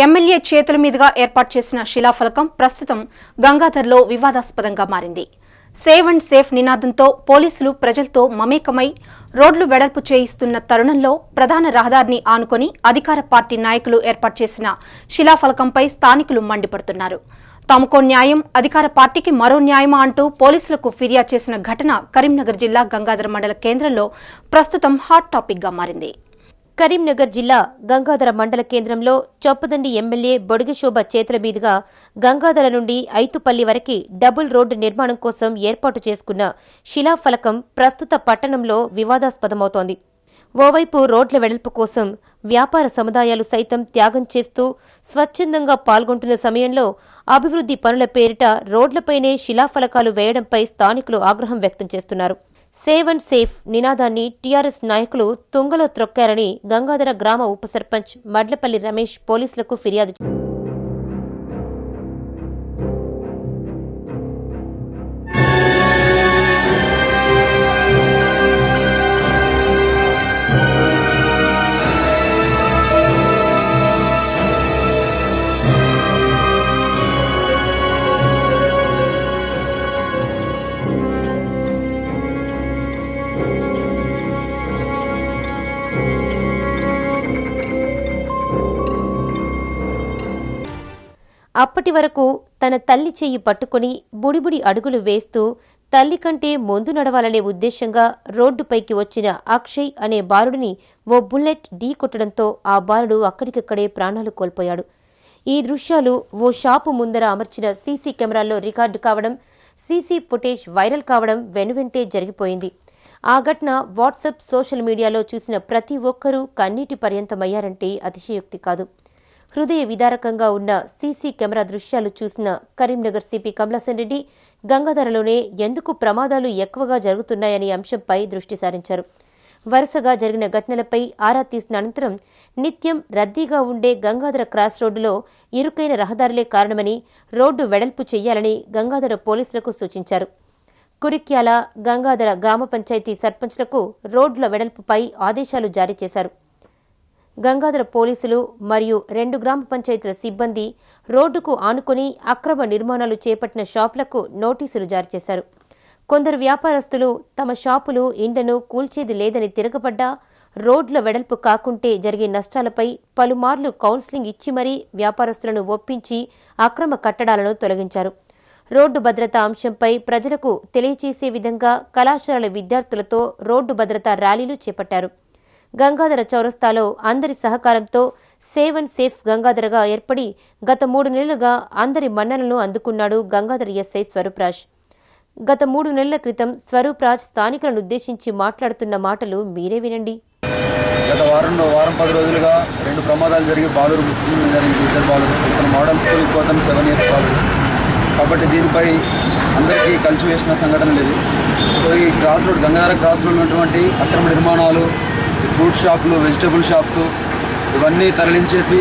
MLA చేతుల మీదుగా ఏర్పాటు చేసిన శిలాఫలకం ప్రస్తుతం గంగాధర్లో వివాదాస్పదంగా మారింది. సేవ్ అండ్ సేఫ్ నినాదంతో పోలీసులు ప్రజలతో మమేకమై రోడ్లు వెడల్పు చేయిస్తున్న తరుణంలో ప్రధాన రహదారిని ఆనుకొని అధికార పార్టీ నాయకులు ఏర్పాటు చేసిన శిలాఫలకంపై స్థానికులు మండిపడుతున్నారు. తమకో న్యాయం, అధికార పార్టీకి మరో న్యాయమా అంటూ పోలీసులకు ఫిర్యాదు చేసిన ఘటన కరీంనగర్ జిల్లా గంగాధర మండల కేంద్రంలో ప్రస్తుతం హాట్ టాపిక్ గా మారింది. కరీంనగర్ జిల్లా గంగాధర మండల కేంద్రంలో చొప్పదండి ఎమ్మెల్యే బొడిగెశోభ చేతుల మీదుగా గంగాధర నుండి ఐతుపల్లి వరకు డబుల్ రోడ్డు నిర్మాణం కోసం ఏర్పాటు చేసుకున్న శిలాఫలకం ప్రస్తుత పట్టణంలో వివాదాస్పదమవుతోంది. ఓవైపు రోడ్ల వెడల్పు కోసం వ్యాపార సముదాయాలు సైతం త్యాగం చేస్తూ స్వచ్ఛందంగా పాల్గొంటున్న సమయంలో అభివృద్ధి పనుల పేరిట రోడ్లపైనే శిలాఫలకాలు వేయడంపై స్థానికులు ఆగ్రహం వ్యక్తం చేస్తున్నారు. సేవ్ అండ్ సేఫ్ నినాదాన్ని టీఆర్ఎస్ నాయకులు తుంగలో త్రొక్కారని గంగాధర గ్రామ ఉప సర్పంచ్ మడ్లపల్లి రమేష్ పోలీసులకు ఫిర్యాదు అప్పటి వరకు తన తల్లి చెయ్యి పట్టుకుని బుడిబుడి అడుగులు వేస్తూ తల్లి కంటే ముందు నడవాలనే ఉద్దేశంగా రోడ్డుపైకి వచ్చిన అక్షయ్ అనే బాలుడిని ఓ బుల్లెట్ ఢీ కొట్టడంతో ఆ బాలుడు అక్కడికక్కడే ప్రాణాలు కోల్పోయాడు. ఈ దృశ్యాలు ఓ షాపు ముందర అమర్చిన సీసీ కెమెరాల్లో రికార్డు కావడం, సీసీ ఫుటేజ్ వైరల్ కావడం వెనువెంటే జరిగిపోయింది. ఆ ఘటన వాట్సాప్, సోషల్ మీడియాలో చూసిన ప్రతి ఒక్కరూ కన్నీటి పర్యంతమయ్యారంటే అతిశయోక్తి కాదు. హృదయ విదారకంగా ఉన్న సీసీ కెమెరా దృశ్యాలు చూసిన కరీంనగర్ సిపి కమలాసన్ రెడ్డి గంగాధరలోనే ఎందుకు ప్రమాదాలు ఎక్కువగా జరుగుతున్నాయనే అంశంపై దృష్టి సారించారు. వరుసగా జరిగిన ఘటనలపై ఆరా తీసిన అనంతరం నిత్యం రద్దీగా ఉండే గంగాధర క్రాస్ రోడ్డులో ఇరుకైన రహదారులే కారణమని రోడ్డు వెడల్పు చేయాలని గంగాధర పోలీసులకు సూచించారు. కురిక్యాల, గంగాధర గ్రామ పంచాయతీ సర్పంచ్లకు రోడ్ల వెడల్పుపై ఆదేశాలు జారీ చేశారు. గంగాధర పోలీసులు మరియు 2 గ్రామ పంచాయతీల సిబ్బంది రోడ్డుకు ఆనుకుని అక్రమ నిర్మాణాలు చేపట్టిన షాపులకు నోటీసులు జారీ చేశారు. కొందరు వ్యాపారస్తులు తమ షాపులు, ఇండ్లను కూల్చేది లేదని తిరగబడ్డా రోడ్ల వెడల్పు కాకుంటే జరిగే నష్టాలపై పలుమార్లు కౌన్సిలింగ్ ఇచ్చి మరీ వ్యాపారస్తులను ఒప్పించి అక్రమ కట్టడాలను తొలగించారు. రోడ్డు భద్రతా అంశంపై ప్రజలకు తెలియచేసే విధంగా కళాశాలల విద్యార్థులతో రోడ్డు భద్రతా ర్యాలీలు చేపట్టారు. గంగాధర చౌరస్తాలో అందరి సహకారంతో సేవ్ అండ్ సేఫ్ గంగాధరగా ఏర్పడి గత 3 నెలలుగా అందరి మన్ననలను అందుకున్నాడు గంగాధర ఎస్ఐ స్వరూప్రాజ్. గత 3 నెలల క్రితం స్వరూప్రాజ్ స్థానికులను ఉద్దేశించి మాట్లాడుతున్న మాటలు మీరే వినండి. గత వారం 10 రోజులుగా 2 ప్రమాదాలు జరిగి బాలురు మృతి జరిగింది. 2 బాలురు, ఇతను మోడల్ స్కూల్కి పోతాను 7 ఇయర్స్ బాలురు. కాబట్టి దీనిపై అందరికీ కలిసి వేసిన సంఘటన లేదు. సో ఈ cross road, Gangadhara cross road ఉన్నటువంటి అక్రమ నిర్మాణాలు, ఫ్రూట్ షాపులు, వెజిటబుల్ షాప్స్ ఇవన్నీ తరలించేసి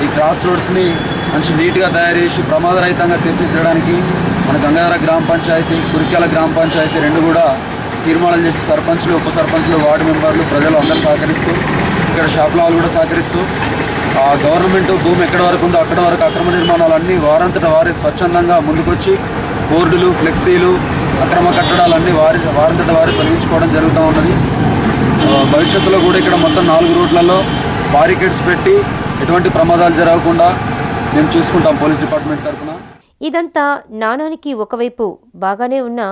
ఈ క్రాస్ రోడ్స్ని మంచి నీట్గా తయారు చేసి ప్రమాదరహితంగా తీర్చిదిద్దడానికి మన గంగాధర గ్రామ పంచాయతీ, కురిక్యాల గ్రామ పంచాయతీ 2 కూడా తీర్మానాలు చేసి సర్పంచ్లు, ఉప సర్పంచ్లు, వార్డు మెంబర్లు, ప్రజలు అందరూ సహకరిస్తూ, ఇక్కడ షాపుల వాళ్ళు కూడా సహకరిస్తూ గవర్నమెంట్ భూమి ఎక్కడి వరకు ఉందో అక్కడి వరకు అక్రమ నిర్మాణాలన్నీ వారంతట వారి స్వచ్ఛందంగా ముందుకొచ్చి బోర్డులు, ఫ్లెక్సీలు, అక్రమ కట్టడాలన్నీ వారంతట వారి తొలగించుకోవడం జరుగుతూ ఉన్నది. భవిష్యత్తులో కూడా ఇక్కడ మొత్తం 4 రోడ్లలో బారికేడ్స్ పెట్టి ఎటువంటి ప్రమాదాలు జరగకుండా మేము చూసుకుంటాం పోలీస్ డిపార్ట్మెంట్ తరఫున. ఇదంతా నాణానికి ఒకవైపు బాగానే ఉన్న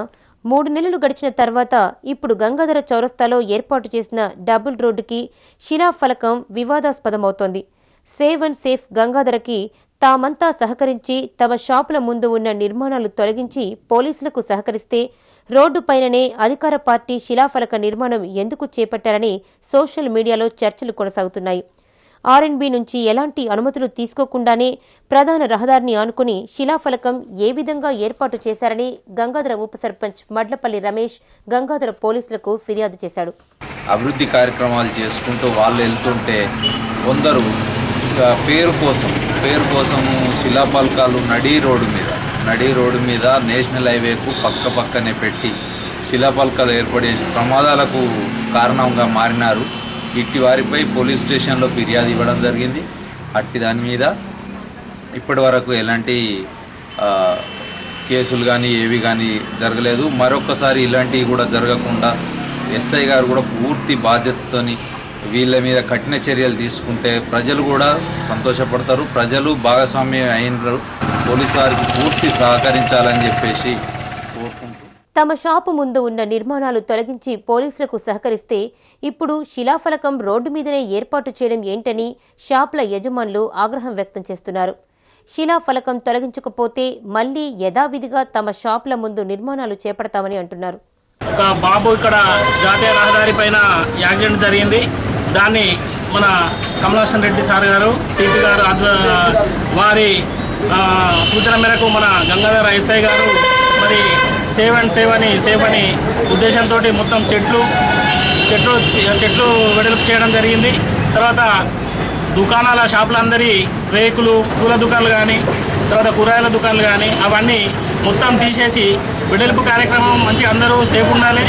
3 నెలలు గడిచిన తర్వాత ఇప్పుడు గంగాధర చౌరస్తాలో ఏర్పాటు చేసిన డబుల్ రోడ్డుకి శిలాఫలకం వివాదాస్పదమవుతోంది. సేవ్ అండ్ సేఫ్ గంగాధరకి తామంతా సహకరించి తమ షాపుల ముందు ఉన్న నిర్మాణాలు తొలగించి పోలీసులకు సహకరిస్తే రోడ్డుపైననే అధికార పార్టీ శిలాఫలక నిర్మాణం ఎందుకు చేపట్టారని సోషల్ మీడియాలో చర్చలు కొనసాగుతున్నాయి. ఆర్ఎండ్బి నుంచి ఎలాంటి అనుమతులు తీసుకోకుండానే ప్రధాన రహదారిని ఆనుకుని శిలాఫలకం ఏ విధంగా ఏర్పాటు చేశారని గంగాధర ఉప సర్పంచ్ మడ్లపల్లి రమేష్ గంగాధర పోలీసులకు ఫిర్యాదు చేశాడు. అభివృద్ధి కార్యక్రమాలు చేసుకుంటూ వాళ్ళు వెళ్తుంటే కొందరు పేరు కోసం శిలాఫలకాలు నడి రోడ్డు మీద నేషనల్ హైవేకు పక్కనే పెట్టి శిలాఫలకాలు ఏర్పడేసి ప్రమాదాలకు కారణంగా మారినారు. ఇట్టి వారిపై పోలీస్ స్టేషన్లో ఫిర్యాదు ఇవ్వడం జరిగింది. అట్టి దాని మీద ఇప్పటి వరకు ఎలాంటి కేసులు కానీ ఏవి కానీ జరగలేదు. మరొకసారి ఇలాంటివి కూడా జరగకుండా ఎస్ఐ గారు కూడా పూర్తి బాధ్యతతోని వీళ్ళ మీద కఠిన చర్యలు తీసుకుంటే ప్రజలు కూడా సంతోషపడతారు. ప్రజలు భాగస్వామ్యం అయినారు. పోలీసు వారికి పూర్తి సహకరించాలని చెప్పేసి కోరుకుంటూ తమ షాపు ముందు ఉన్న నిర్మాణాలు తొలగించి పోలీసులకు సహకరిస్తే ఇప్పుడు శిలాఫలకం రోడ్డు మీదనే ఏర్పాటు చేయడం ఏంటని షాపుల యజమానులు ఆగ్రహం వ్యక్తం చేస్తున్నారు. శిలాఫలకం తొలగించకపోతే మళ్లీ యథావిధిగా తమ షాపుల ముందు నిర్మాణాలు చేపడతామని అంటున్నారు. ఒక బాబు ఇక్కడ జాతీయ రహదారి పైన యాక్సిడెంట్ జరిగింది. దాన్ని మన కమలాసన్ రెడ్డి సార్ గారు సిపి గారు వారి సూచన మేరకు మన గంగాధర ఎస్ఐ గారు మరి సేవ్ అండ్ సేవ్ అని ఉద్దేశంతో మొత్తం చెట్లు వెడల్పు చేయడం జరిగింది. తర్వాత దుకాణాల షాపులందరి రేకులు, పూల దుకాణాలు కానీ తర్వాత కూరగాయల దుకాణాలు కానీ అవన్నీ మొత్తం తీసేసి వెడల్పు కార్యక్రమం మంచి అందరూ సేఫ్ ఉండాలి,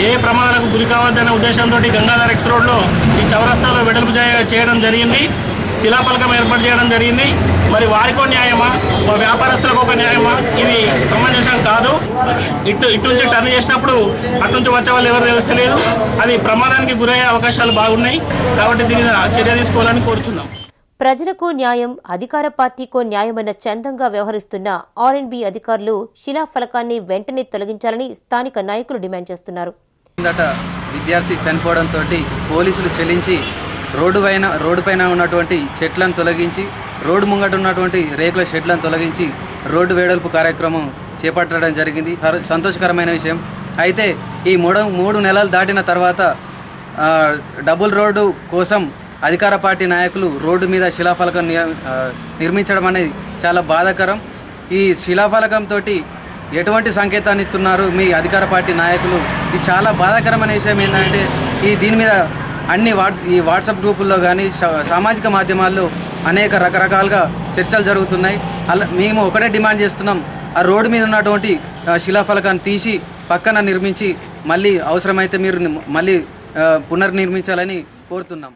ఏ ప్రమాదాలకు గురి కావద్దనే ఉద్దేశంతో గంగాధర ఎక్స్ రోడ్లో ఈ చౌరస్తాలో వెడల్పు చేయడం జరిగింది. శిలాఫలకం ఏర్పాటు చేయడం జరిగింది. మరి వారికో న్యాయమా, వ్యాపారస్తులకు ఒక న్యాయమా, ఇది సమంజసం కాదు. ఇటు నుంచి టర్న్ చేసినప్పుడు అటు నుంచి వచ్చే వాళ్ళు ఎవరు తెలుస్తలేదు. అది ప్రమాదానికి గురయ్యే అవకాశాలు బాగున్నాయి. కాబట్టి దీని చర్య తీసుకోవాలని కోరుతున్నాం. ప్రజలకు న్యాయం, అధికార పార్టీకో న్యాయమన్న చందంగా వ్యవహరిస్తున్న ఆర్ఎండ్బి అధికారులు శిలాఫలకాన్ని వెంటనే తొలగించాలని స్థానిక నాయకులు డిమాండ్ చేస్తున్నారు. విద్యార్థి చనిపోవడంతో పోలీసులు చెల్లించి రోడ్డు పైన ఉన్నటువంటి చెట్లను తొలగించి, రోడ్డు ముంగట ఉన్నటువంటి రేకుల షెడ్లను తొలగించి రోడ్డు వేడల్పు కార్యక్రమం చేపట్టడం జరిగింది. సంతోషకరమైన విషయం. అయితే ఈ 3 నెలలు దాటిన తర్వాత డబుల్ రోడ్డు కోసం అధికార పార్టీ నాయకులు రోడ్డు మీద శిలాఫలకం నిర్మించడం అనేది చాలా బాధాకరం. ఈ శిలాఫలకంతో ఎటువంటి సంకేతాన్ని ఇస్తున్నారు మీ అధికార పార్టీ నాయకులు? ఇది చాలా బాధాకరమైన విషయం. ఏంటంటే దీని మీద ఈ వాట్సాప్ గ్రూపుల్లో కానీ సామాజిక మాధ్యమాల్లో అనేక రకరకాలుగా చర్చలు జరుగుతున్నాయి. మేము ఒకటే డిమాండ్ చేస్తున్నాం, ఆ రోడ్డు మీద ఉన్నటువంటి శిలాఫలకాన్ని తీసి పక్కన నిర్మించి మళ్ళీ అవసరమైతే మీరు మళ్ళీ పునర్నిర్మించాలని కోరుతున్నాం.